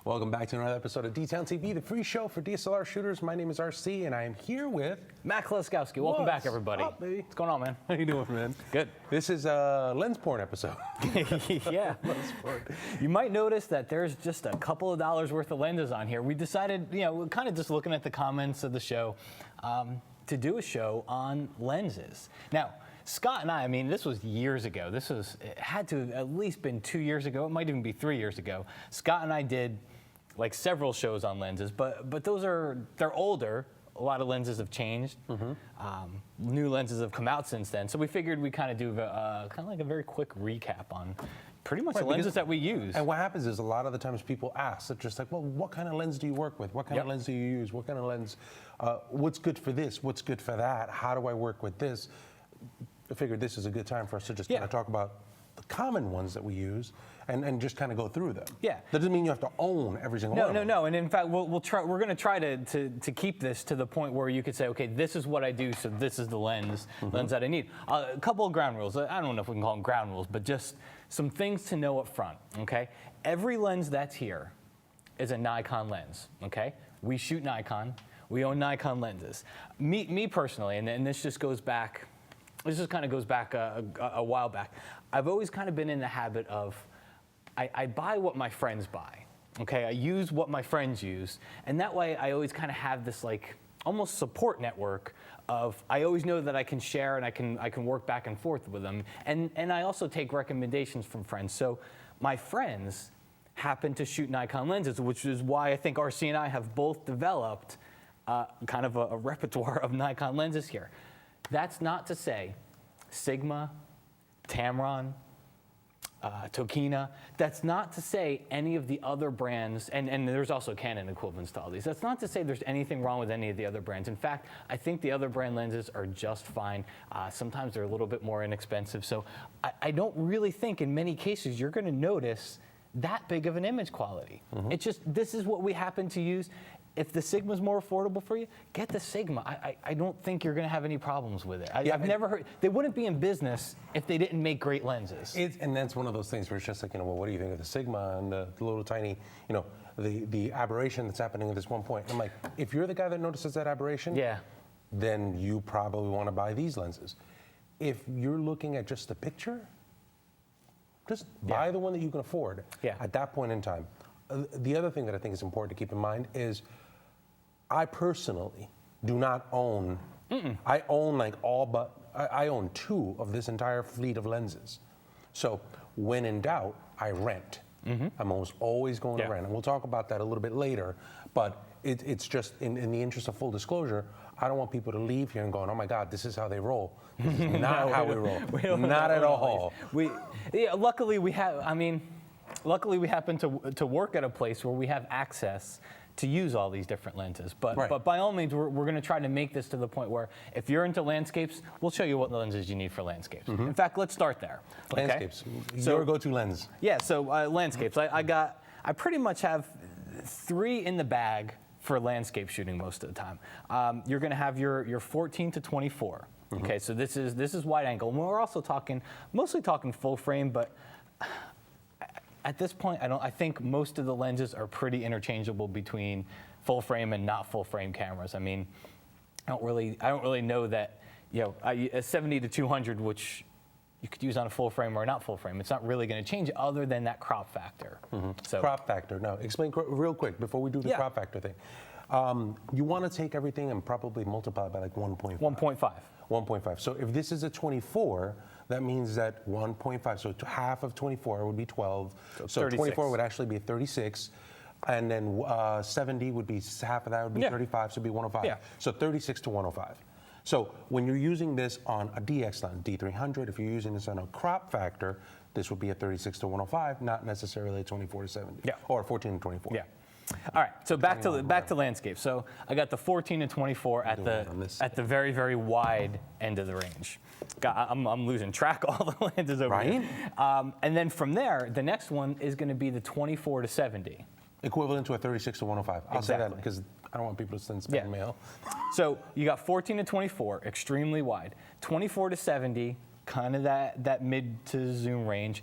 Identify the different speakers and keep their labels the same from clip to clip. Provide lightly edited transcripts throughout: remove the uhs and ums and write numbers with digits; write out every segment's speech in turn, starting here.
Speaker 1: Welcome back to another episode of D-Town TV, the free show for DSLR shooters. My name is RC, and I am here with
Speaker 2: Matt Koleskowski. Welcome back, everybody.
Speaker 1: What's up, baby?
Speaker 2: What's going on, man?
Speaker 1: How you doing, man?
Speaker 2: Good.
Speaker 1: This is a lens porn episode.
Speaker 2: Yeah.
Speaker 1: Lens porn.
Speaker 2: You might notice that there's just a couple of dollars worth of lenses on here. We decided, we're kind of just looking at the comments of the show, to do a show on lenses. Now, Scott and I mean, this was years ago. It had to have at least been 2 years ago. It might even be 3 years ago. Scott and I did like several shows on lenses, but they're older. A lot of lenses have changed. New lenses have come out since then. So we figured we kind of do kind of like a very quick recap on pretty much the lenses that we use.
Speaker 1: And what happens is a lot of the times people ask, they're just like, well, what kind of lens do you work with? What kind of lens do you use? What kind of lens, what's good for this? What's good for that? How do I work with this? I figured this is a good time for us to just kind of talk about the common ones that we use and just kind of go through them.
Speaker 2: Yeah.
Speaker 1: That doesn't mean you have to own every single one.
Speaker 2: No. And in fact, we're going to try to keep this to the point where you could say, okay, this is what I do, so this is the lens that I need. A couple of ground rules. I don't know if we can call them ground rules, but just some things to know up front, okay? Every lens that's here is a Nikon lens, okay? We shoot Nikon. We own Nikon lenses. Me personally, and this just goes back, a while back. I've always kind of been in the habit of, I buy what my friends buy, okay? I use what my friends use, and that way I always kind of have this like almost support network of, I always know that I can share and I can work back and forth with them, and I also take recommendations from friends. So my friends happen to shoot Nikon lenses, which is why I think RC and I have both developed kind of a repertoire of Nikon lenses here. That's not to say Sigma, Tamron, Tokina, that's not to say any of the other brands, and there's also Canon equivalents to all these. That's not to say there's anything wrong with any of the other brands. In fact, I think the other brand lenses are just fine. Sometimes they're a little bit more inexpensive. So I don't really think in many cases you're going to notice that big of an image quality. It's just, this is what we happen to use. If the Sigma's more affordable for you, get the Sigma. I don't think you're going to have any problems with it. I've never heard, they wouldn't be in business if they didn't make great lenses.
Speaker 1: And that's one of those things where it's just like, well, what do you think of the Sigma and the little tiny, the aberration that's happening at this one point? I'm like, if you're the guy that notices that aberration, then you probably want to buy these lenses. If you're looking at just the picture, just buy the one that you can afford at that point in time. The other thing that I think is important to keep in mind is I personally do not own, I own like I own 2 of this entire fleet of lenses. So when in doubt, I rent. I'm almost always going to rent. And we'll talk about that a little bit later, but it's just in the interest of full disclosure, I don't want people to leave here and going, oh my God, this is how they roll. This is not how we roll. Not at all.
Speaker 2: Luckily we happen to work at a place where we have access to use all these different lenses. But by all means, we're going to try to make this to the point where if you're into landscapes, we'll show you what lenses you need for landscapes. In fact, let's start there.
Speaker 1: Landscapes. Your go-to lens.
Speaker 2: Yeah, so landscapes. I pretty much have 3 in the bag for landscape shooting most of the time. You're going to have your 14 to 24. Okay, so this is wide angle. And we're also mostly talking full frame, but at this point, I think most of the lenses are pretty interchangeable between full frame and not full frame cameras. I mean, I don't really know that, a 70 to 200, which you could use on a full frame or not full frame, it's not really going to change other than that crop factor. So
Speaker 1: crop factor. Now, explain real quick before we do the crop factor thing. You want to take everything and probably multiply by like 1.5.
Speaker 2: 1.5.
Speaker 1: 1.5. So if this is a 24, that means that 1.5, so half of 24 would be 12. So 24 would actually be 36. And then 70 would be, half of that would be 35, so it'd be 105.
Speaker 2: Yeah.
Speaker 1: So 36 to 105. So when you're using this on a DX lens, D300, if you're using this on a crop factor, this would be a 36 to 105, not necessarily a 24 to 70. Or 14 to 24.
Speaker 2: Yeah. All right, so back to landscape. So I got the 14 and 24 at the very, very wide end of the range. I'm losing track of all the lenses over here. And then from there, the next one is going to be the 24 to 70.
Speaker 1: Equivalent to a 36 to 105. I'll say that because I don't want people to send spam mail.
Speaker 2: So you got 14 to 24, extremely wide. 24 to 70, kind of that mid to zoom range.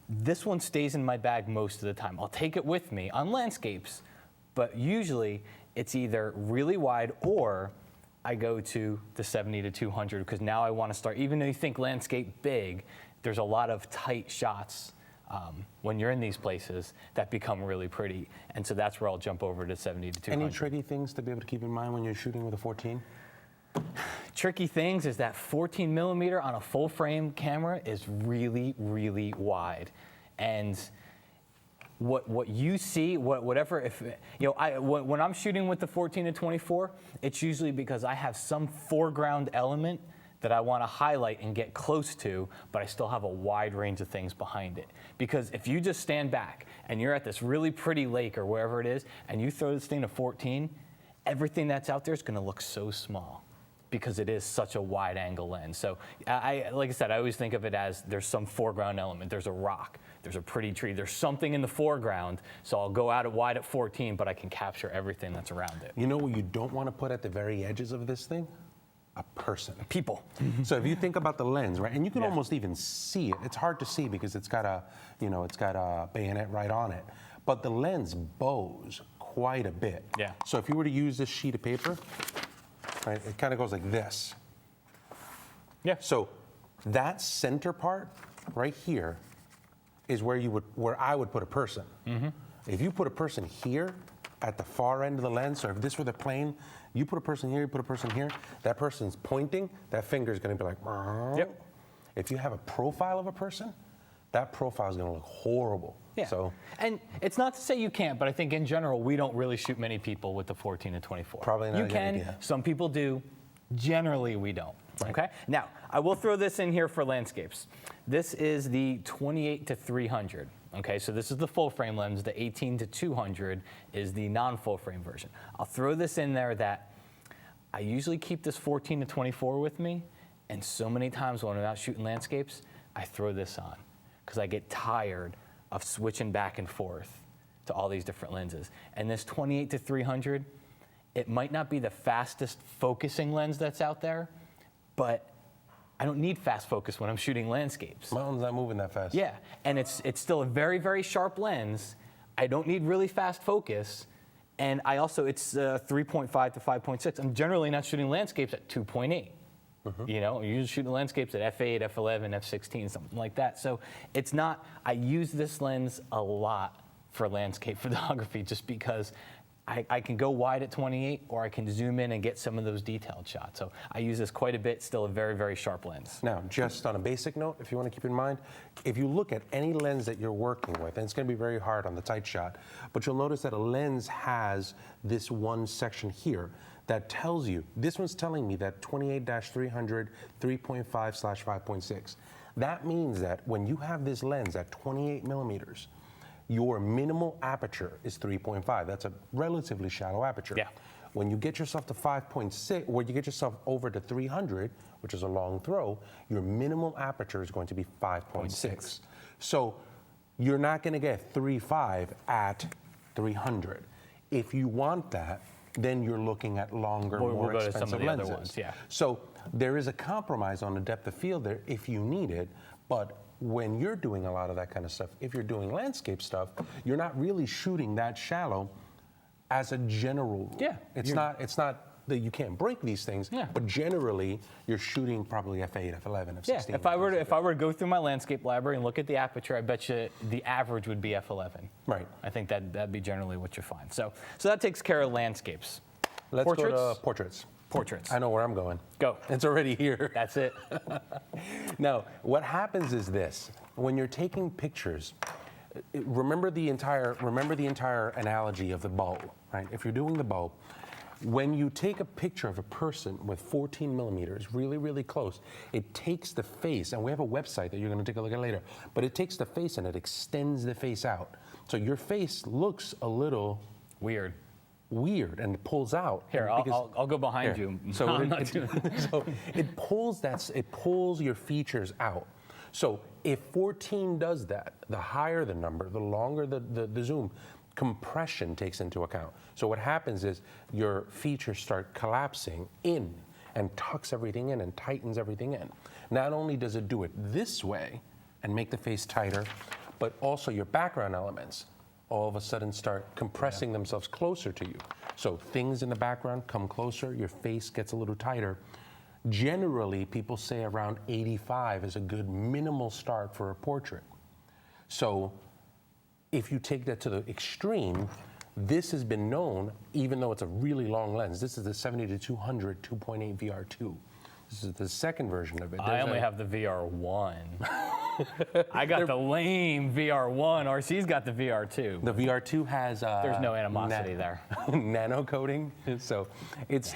Speaker 2: This one stays in my bag most of the time. I'll take it with me on landscapes, but usually it's either really wide or I go to the 70 to 200 because now I want to start, even though you think landscape big, there's a lot of tight shots when you're in these places that become really pretty. And so that's where I'll jump over to 70 to 200.
Speaker 1: Any tricky things to be able to keep in mind when you're shooting with a 14?
Speaker 2: Tricky things is that 14 millimeter on a full frame camera is really, really wide. And what you see, whatever, if, you know, when I'm shooting with the 14 to 24, it's usually because I have some foreground element that I want to highlight and get close to, but I still have a wide range of things behind it. Because if you just stand back and you're at this really pretty lake or wherever it is, and you throw this thing to 14, everything that's out there is going to look so small because it is such a wide angle lens. So like I said, I always think of it as there's some foreground element. There's a rock, there's a pretty tree, there's something in the foreground. So I'll go out at wide at 14, but I can capture everything that's around it.
Speaker 1: You know what you don't want to put at the very edges of this thing? A person.
Speaker 2: People.
Speaker 1: So if you think about the lens, right, and you can almost even see it. It's hard to see because it's got a, you know, it's got a bayonet right on it. But the lens bows quite a bit.
Speaker 2: Yeah.
Speaker 1: So if you were to use this sheet of paper, right, it kind of goes like this.
Speaker 2: Yeah.
Speaker 1: So that center part right here is where I would put a person. If you put a person here at the far end of the lens, or if this were the plane, you put a person here, you put a person here, that person's pointing, that finger's gonna be like,
Speaker 2: Yep.
Speaker 1: If you have a profile of a person, that profile is gonna look horrible.
Speaker 2: Yeah.
Speaker 1: So,
Speaker 2: and it's not to say you can't, but I think in general, we don't really shoot many people with the 14 to 24.
Speaker 1: Probably not a
Speaker 2: You
Speaker 1: good
Speaker 2: can,
Speaker 1: idea.
Speaker 2: some people do. Generally, we don't.
Speaker 1: Right.
Speaker 2: Okay. Now, I will throw this in here for landscapes. This is the 28 to 300. Okay, so this is the full frame lens. The 18 to 200 is the non-full frame version. I'll throw this in there that I usually keep this 14 to 24 with me, and so many times when I'm out shooting landscapes, I throw this on because I get tired of switching back and forth to all these different lenses. And this 28 to 300, it might not be the fastest focusing lens that's out there, but I don't need fast focus when I'm shooting landscapes.
Speaker 1: my one's not moving that fast.
Speaker 2: Yeah, and it's still a very, very sharp lens. I don't need really fast focus. And I also, it's 3.5 to 5.6. I'm generally not shooting landscapes at 2.8. You know, I'm usually shooting landscapes at f8, f11, f16, something like that. So it's not, I use this lens a lot for landscape photography just because I can go wide at 28 or I can zoom in and get some of those detailed shots. So I use this quite a bit, still a very, very sharp lens.
Speaker 1: Now, just on a basic note, if you want to keep in mind, if you look at any lens that you're working with, and it's going to be very hard on the tight shot, but you'll notice that a lens has this one section here that tells you, this one's telling me that 28-300, 3.5/5.6. That means that when you have this lens at 28 millimeters, your minimal aperture is 3.5. That's a relatively shallow aperture.
Speaker 2: Yeah.
Speaker 1: When you get yourself to 5.6, when you get yourself over to 300, which is a long throw, your minimal aperture is going to be 5.6. So you're not going to get 3.5 at 300. If you want that, then you're looking at longer,
Speaker 2: We'll
Speaker 1: more
Speaker 2: go to
Speaker 1: expensive
Speaker 2: some of the
Speaker 1: lenses.
Speaker 2: other ones, yeah.
Speaker 1: So there is a compromise on the depth of field there if you need it, but when you're doing a lot of that kind of stuff, if you're doing landscape stuff, you're not really shooting that shallow as a general rule.
Speaker 2: Yeah,
Speaker 1: It's not that you can't break these things,
Speaker 2: Yeah.
Speaker 1: but generally you're shooting probably f8, f11, f16.
Speaker 2: Yeah, if I were to go through my landscape library and look at the aperture, I bet you the average would be f11.
Speaker 1: Right.
Speaker 2: I think that'd be generally what you find. So that takes care of landscapes.
Speaker 1: Let's
Speaker 2: Portraits?
Speaker 1: go to portraits.
Speaker 2: Portraits.
Speaker 1: I know where I'm going.
Speaker 2: Go.
Speaker 1: It's already here.
Speaker 2: That's it.
Speaker 1: Now, what happens is this: when you're taking pictures, remember the entire analogy of the bow, right? If you're doing the bow, when you take a picture of a person with 14 millimeters, really, really close, it takes the face, and we have a website that you're going to take a look at later, but it takes the face and it extends the face out. So your face looks a little
Speaker 2: Weird.
Speaker 1: and it pulls out.
Speaker 2: Here, I'll go behind
Speaker 1: Here.
Speaker 2: you.
Speaker 1: So,
Speaker 2: No, I'm
Speaker 1: it,
Speaker 2: not
Speaker 1: it-
Speaker 2: doing
Speaker 1: so it pulls your features out. So if 14 does that, the higher the number, the longer the zoom, compression takes into account. So what happens is your features start collapsing in and tucks everything in and tightens everything in. Not only does it do it this way and make the face tighter, but also your background elements all of a sudden start compressing themselves closer to you. So things in the background come closer, your face gets a little tighter. Generally, people say around 85 is a good minimal start for a portrait. So if you take that to the extreme, this has been known, even though it's a really long lens. This is the 70-200 2.8 VR2. This is the second version of it.
Speaker 2: I only have the VR1. I got the lame VR1. RC's got the VR2.
Speaker 1: The VR2 has
Speaker 2: there's no animosity there.
Speaker 1: Nano coating. So it's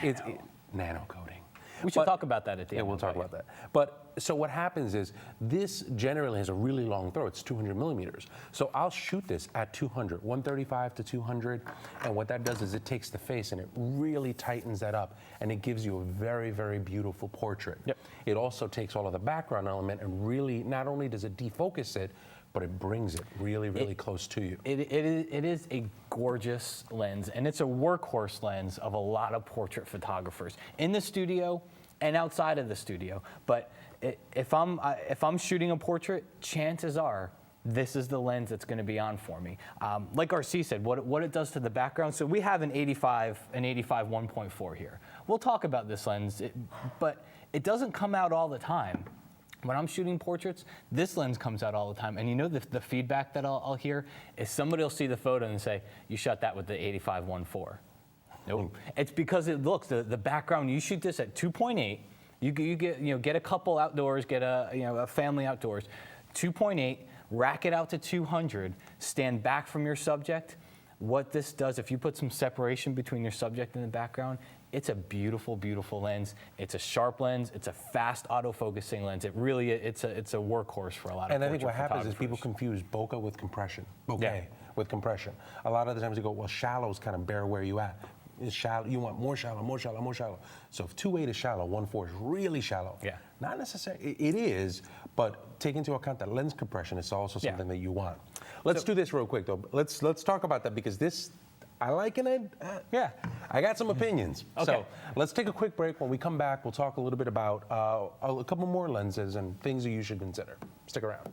Speaker 1: nano coating.
Speaker 2: We should talk about that at the end.
Speaker 1: Yeah, we'll talk about that. But so what happens is this generally has a really long throw. It's 200 millimeters. So I'll shoot this at 200, 135 to 200. And what that does is it takes the face and it really tightens that up. And it gives you a very, very beautiful portrait.
Speaker 2: Yep.
Speaker 1: It also takes all of the background element and really, not only does it defocus it, but it brings it really, really close to you.
Speaker 2: It is a gorgeous lens, and it's a workhorse lens of a lot of portrait photographers in the studio and outside of the studio. But if I'm shooting a portrait, chances are this is the lens that's going to be on for me. Like RC said, what it does to the background. So we have an 85 1.4 here. We'll talk about this lens, but it doesn't come out all the time. When I'm shooting portraits, this lens comes out all the time. And you know the feedback that I'll hear is somebody will see the photo and say, you shot that with the 85 1.4. Nope. It's because it looks, the background, you shoot this at 2.8, you get a couple outdoors, get a family outdoors, 2.8, rack it out to 200, stand back from your subject. What this does, if you put some separation between your subject and the background, it's a beautiful, beautiful lens. It's a sharp lens. It's a fast autofocusing lens. It really, it's a workhorse for a lot of
Speaker 1: And I think what
Speaker 2: portrait
Speaker 1: happens is people confuse bokeh with compression. Bokeh with compression. A lot of the times they go, well, shallows kind of bear where you at. It's shallow. You want more shallow, more shallow, more shallow. So if 2.8 is shallow, 1.4 is really shallow.
Speaker 2: Yeah.
Speaker 1: Not necessarily. It is, but take into account that lens compression is also something that you want. Let's do this real quick though. Let's talk about that because this, I like it. I got some opinions.
Speaker 2: Okay.
Speaker 1: So let's take a quick break. When we come back, we'll talk a little bit about a couple more lenses and things that you should consider. Stick around.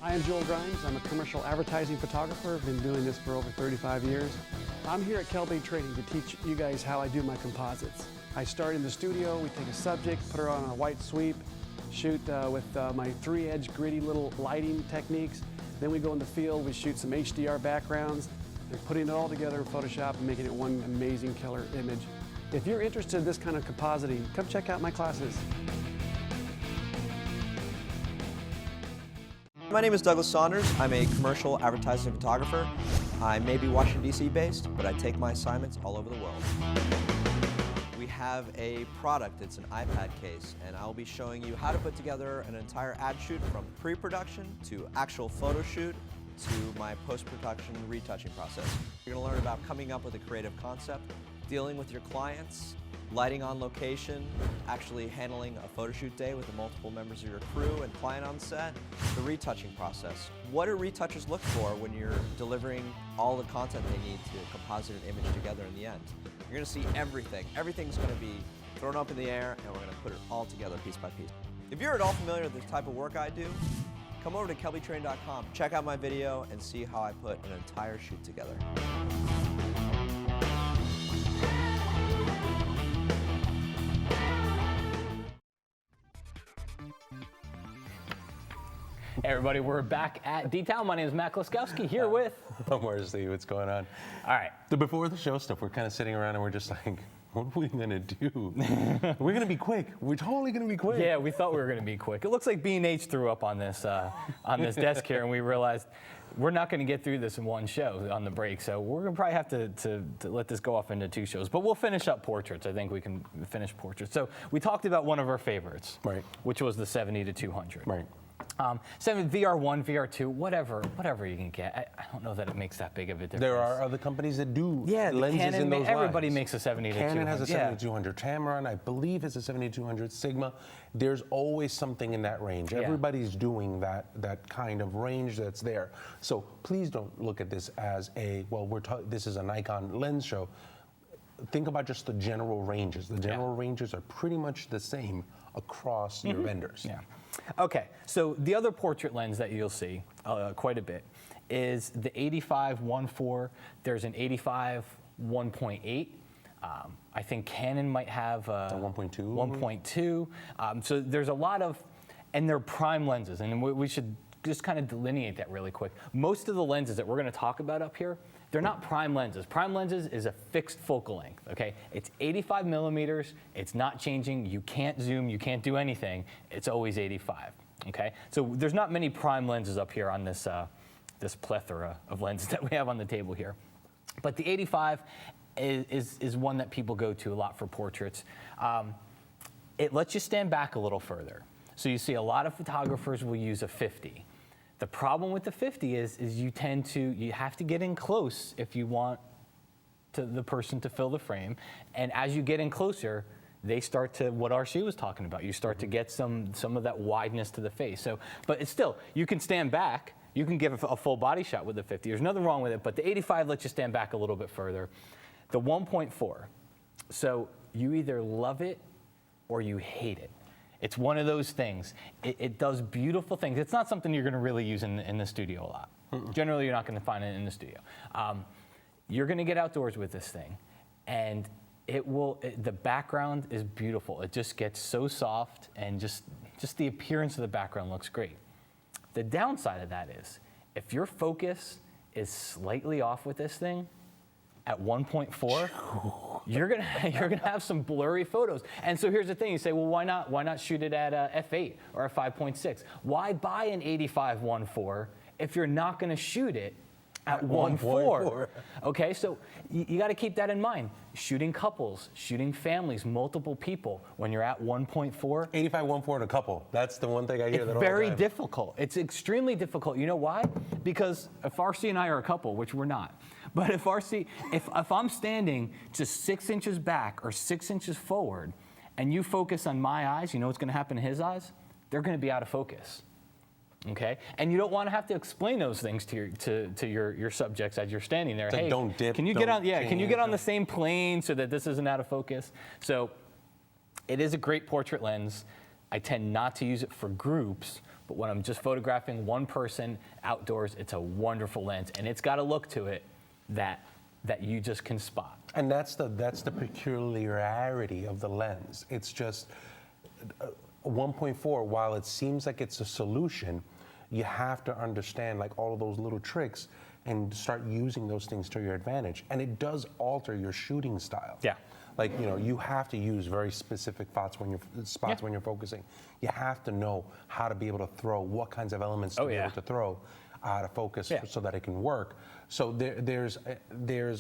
Speaker 3: I am Joel Grimes. I'm a commercial advertising photographer. I've been doing this for over 35 years. I'm here at Kelby Trading to teach you guys how I do my composites. I start in the studio, we take a subject, put her on a white sweep, shoot with my 3-edge gritty little lighting techniques. Then we go in the field, we shoot some HDR backgrounds, and putting it all together in Photoshop and making it one amazing killer image. If you're interested in this kind of compositing, come check out my classes.
Speaker 4: My name is Douglas Saunders. I'm a commercial advertising photographer. I may be Washington, D.C. based, but I take my assignments all over the world. We have a product, it's an iPad case, and I'll be showing you how to put together an entire ad shoot from pre-production to actual photo shoot to my post-production retouching process. You're going to learn about coming up with a creative concept, dealing with your clients, lighting on location, actually handling a photo shoot day with the multiple members of your crew and client on set, the retouching process. What do retouchers look for when you're delivering all the content they need to composite an image together in the end? You're going to see everything. Everything's going to be thrown up in the air and we're going to put it all together piece by piece. If you're at all familiar with the type of work I do, come over to kelbytrain.com, check out my video and see how I put an entire shoot together.
Speaker 2: Hey everybody, we're back at D-Town. My name is Matt Kloskowski here with...
Speaker 1: I'm where's Steve, what's going on?
Speaker 2: All right.
Speaker 1: Before the show stuff, we're kind of sitting around and we're just like, what are we gonna do? We're gonna be quick. We're totally gonna be quick.
Speaker 2: Yeah, we thought we were gonna be quick. It looks like B&H threw up on this desk here and we realized we're not gonna get through this in one show on the break, so we're gonna probably have to let this go off into 2 shows. But we'll finish up portraits. I think we can finish portraits. So we talked about one of our favorites,
Speaker 1: right?
Speaker 2: Which was the 70-200.
Speaker 1: Right.
Speaker 2: 7 VR1, VR2, whatever you can get. I don't know that it makes that big of a difference.
Speaker 1: There are other companies that do lenses
Speaker 2: Canon,
Speaker 1: in those
Speaker 2: everybody
Speaker 1: lines.
Speaker 2: makes a 70-200.
Speaker 1: Canon has a 70-200. Tamron, I believe, has a 70-200. Sigma. There's always something in that range. Everybody's doing that kind of range that's there. So please don't look at this as a, well, this is a Nikon lens show. think about just the general ranges. The general ranges are pretty much the same across your vendors.
Speaker 2: Yeah. Okay, so the other portrait lens that you'll see quite a bit is the 85-1.4. There's an 85 1.8. I think Canon might have
Speaker 1: 1.2.
Speaker 2: 1.2. So there's a lot of, and they're prime lenses, and we should just kind of delineate that really quick. Most of the lenses that we're going to talk about up here, they're not prime lenses. Prime lenses is a fixed focal length, okay? It's 85 millimeters, it's not changing, you can't zoom, you can't do anything, it's always 85, okay? So there's not many prime lenses up here on this, this plethora of lenses that we have on the table here. But the 85 is one that people go to a lot for portraits. It lets you stand back a little further. So you see a lot of photographers will use a 50. The problem with the 50 is you have to get in close if you want the person to fill the frame. And as you get in closer, they start to, what RC was talking about, you start to get some of that wideness to the face. So, but it's still, you can stand back, you can give a full body shot with the 50. There's nothing wrong with it, but the 85 lets you stand back a little bit further. The 1.4, so you either love it or you hate it. It's one of those things. It does beautiful things. It's not something you're going to really use in the studio a lot. Generally, you're not going to find it in the studio. You're going to get outdoors with this thing, and the background is beautiful. It just gets so soft, and just the appearance of the background looks great. The downside of that is, if your focus is slightly off with this thing, at 1.4, you're gonna have some blurry photos. And so here's the thing: you say, well, why not shoot it at f8 or a 5.6? Why buy an 85-1.4 if you're not gonna shoot it at 1.4? Okay, so you got to keep that in mind. Shooting couples, shooting families, multiple people. When you're at 1.4,
Speaker 1: 85-1.4 in a couple. That's the one thing I hear.
Speaker 2: It's
Speaker 1: that all the
Speaker 2: very
Speaker 1: time.
Speaker 2: difficult. It's extremely difficult. You know why? Because if RC and I are a couple, which we're not, but if I'm standing just 6 inches back or 6 inches forward, and you focus on my eyes, you know what's going to happen to his eyes? They're going to be out of focus. Okay, and you don't want to have to explain those things to your subjects as you're standing there.
Speaker 1: It's like,
Speaker 2: hey,
Speaker 1: don't dip.
Speaker 2: Can you get on? Yeah, can you get on the same plane so that this isn't out of focus? So, it is a great portrait lens. I tend not to use it for groups, but when I'm just photographing one person outdoors, it's a wonderful lens, and it's got a look to it that you just can spot.
Speaker 1: And that's the peculiarity of the lens. It's just 1.4. While it seems like it's a solution, you have to understand like all of those little tricks and start using those things to your advantage. And it does alter your shooting style.
Speaker 2: Yeah.
Speaker 1: Like, you know, you have to use very specific spots when you're focusing. You have to know how to be able to throw, what kinds of elements to be able to throw out of focus so that it can work. So there's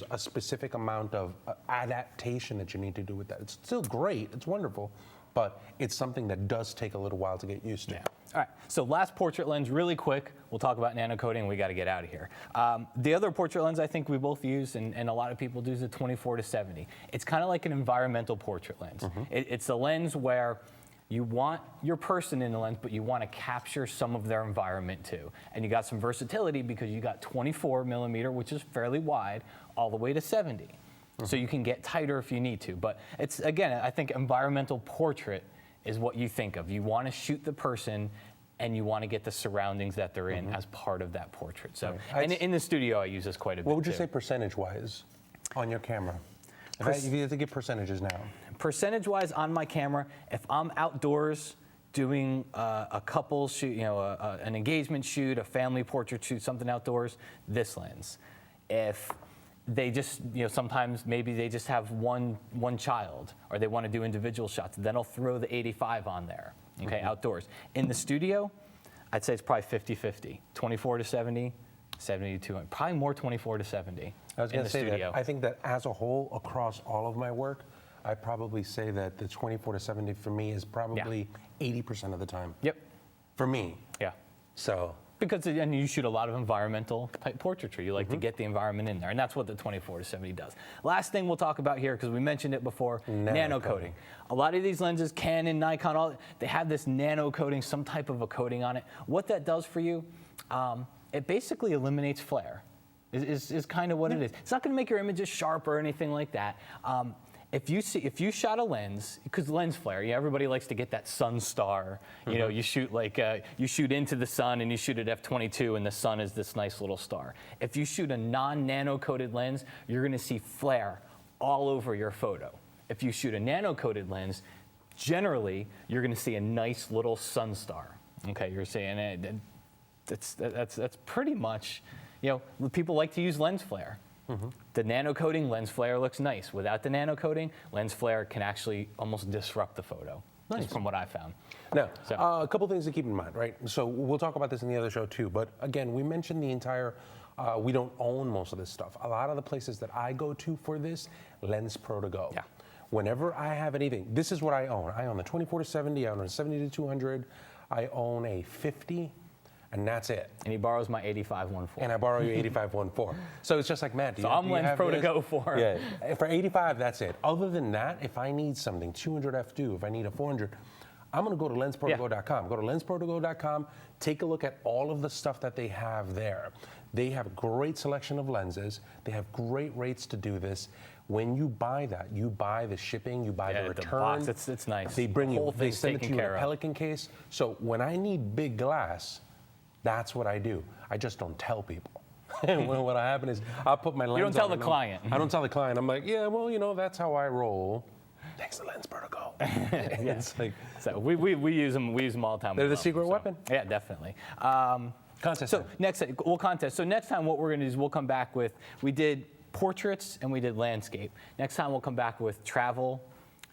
Speaker 1: a specific amount of adaptation that you need to do with that. It's still great, it's wonderful, but it's something that does take a little while to get used to.
Speaker 2: Yeah. All right, so last portrait lens, really quick. We'll talk about nano coating. We got to get out of here. The other portrait lens I think we both use, and a lot of people do, is the 24-70. It's kind of like an environmental portrait lens. It's a lens where you want your person in the lens, but you want to capture some of their environment too. And you got some versatility because you got 24 millimeter, which is fairly wide, all the way to 70. So you can get tighter if you need to. But it's, again, I think environmental portrait is what you think of. You want to shoot the person and you want to get the surroundings that they're in as part of that portrait. So, and in the studio, I use this quite a bit.
Speaker 1: What would you
Speaker 2: too.
Speaker 1: say percentage-wise on your camera? If you had to give percentages now.
Speaker 2: Percentage-wise on my camera, if I'm outdoors doing a couple shoot, you know, an engagement shoot, a family portrait shoot, something outdoors, this lens. If they just, you know, sometimes maybe they just have one child or they want to do individual shots, then I'll throw the 85 on there, okay, outdoors. In the studio, I'd say it's probably 50-50, 24-70, 70-200, probably more 24-70
Speaker 1: I was going to say
Speaker 2: studio.
Speaker 1: that I think that as a whole, across all of my work, I probably say that the 24-70 for me is probably 80% of the time.
Speaker 2: Yep.
Speaker 1: For me.
Speaker 2: Yeah.
Speaker 1: So.
Speaker 2: Because and you shoot a lot of environmental type portraiture. You like to get the environment in there, and that's what the 24-70 does. Last thing we'll talk about here, because we mentioned it before, nano coating. A lot of these lenses, Canon, Nikon, they have this nano coating, some type of a coating on it. What that does for you, it basically eliminates flare. is kind of what it is. It's not going to make your images sharp or anything like that. If you shot a lens, because lens flare, everybody likes to get that sun star. You know, you shoot you shoot into the sun and you shoot at f/22, and the sun is this nice little star. If you shoot a non-nano coated lens, you're going to see flare all over your photo. If you shoot a nano coated lens, generally you're going to see a nice little sun star. Okay, you're saying that's pretty much, people like to use lens flare. The nano coating lens flare looks nice. Without the nano coating, lens flare can actually almost disrupt the photo. Nice. From what I found.
Speaker 1: Now, a couple things to keep in mind, right? So we'll talk about this in the other show too, but again, we mentioned the entire, we don't own most of this stuff. A lot of the places that I go to for this, Lens Pro to go.
Speaker 2: Yeah.
Speaker 1: Whenever I have anything, this is what I own. I own the 24-70, I own a 70-200, I own a 50, and that's it.
Speaker 2: And he borrows my 85-14.
Speaker 1: And I borrow your 85-14. So it's just like, Matt,
Speaker 2: so I'm Lens Pro to go for.
Speaker 1: Yeah, for 85, that's it. Other than that, if I need something, 200 f2, if I need a 400, I'm gonna go to lensprotogo.com. Go to lensprotogo.com, take a look at all of the stuff that they have there. They have a great selection of lenses. They have great rates to do this. When you buy that, you buy the shipping, you buy the return.
Speaker 2: The box, it's nice.
Speaker 1: They bring you, they send it to you in a
Speaker 2: of.
Speaker 1: Pelican case. So when I need big glass, that's what I do. I just don't tell people. What happen is I'll put my lens on.
Speaker 2: You don't tell the client.
Speaker 1: I don't tell the client. I'm like, yeah, well, that's how I roll. Thanks to Lens Vertigo. It's like,
Speaker 2: so we use them. We use them all the time.
Speaker 1: They're the secret weapon.
Speaker 2: Yeah, definitely.
Speaker 1: Contest.
Speaker 2: So we'll contest. So next time, what we're going to do is we'll come back with, we did portraits and we did landscape. Next time we'll come back with travel,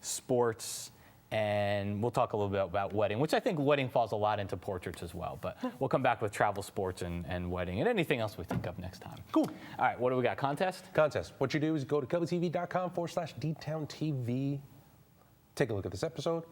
Speaker 2: sports, and we'll talk a little bit about wedding, which I think wedding falls a lot into portraits as well. But we'll come back with travel, sports, and wedding, and anything else we think of next time.
Speaker 1: Cool.
Speaker 2: All right, what do we got? Contest?
Speaker 1: Contest. What you do is go to kelbytv.com/DTownTV. Take a look at this episode.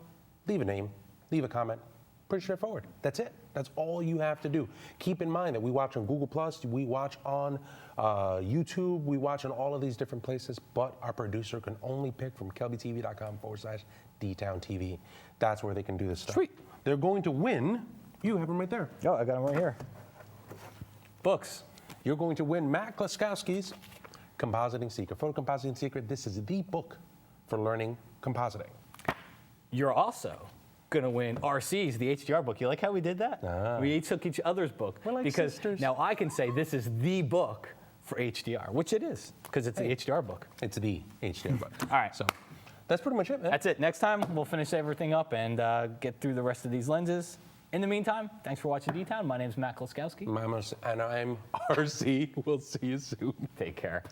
Speaker 1: Leave a name. Leave a comment. Pretty straightforward. That's it. That's all you have to do. Keep in mind that we watch on Google+, we watch on YouTube, we watch on all of these different places, but our producer can only pick from kelbytv.com/DTownTV. That's where they can do this stuff.
Speaker 2: Sweet.
Speaker 1: They're going to win. You have them right there.
Speaker 2: Oh, I got them right here. Books.
Speaker 1: You're going to win Matt Klaskowski's Compositing Secret. Photo Compositing Secret. This is the book for learning compositing.
Speaker 2: You're also going to win RC's, the HDR book. You like how we did that? We each took each other's book.
Speaker 1: We're like
Speaker 2: because
Speaker 1: sisters.
Speaker 2: Now I can say this is the book for HDR, which it is, because it's the HDR book.
Speaker 1: It's the HDR book.
Speaker 2: All right.
Speaker 1: So that's pretty much it, man.
Speaker 2: That's it. Next time, we'll finish everything up and get through the rest of these lenses. In the meantime, thanks for watching D-Town. My name's Matt Klaskowski.
Speaker 1: And I'm RC. We'll see you soon.
Speaker 2: Take care.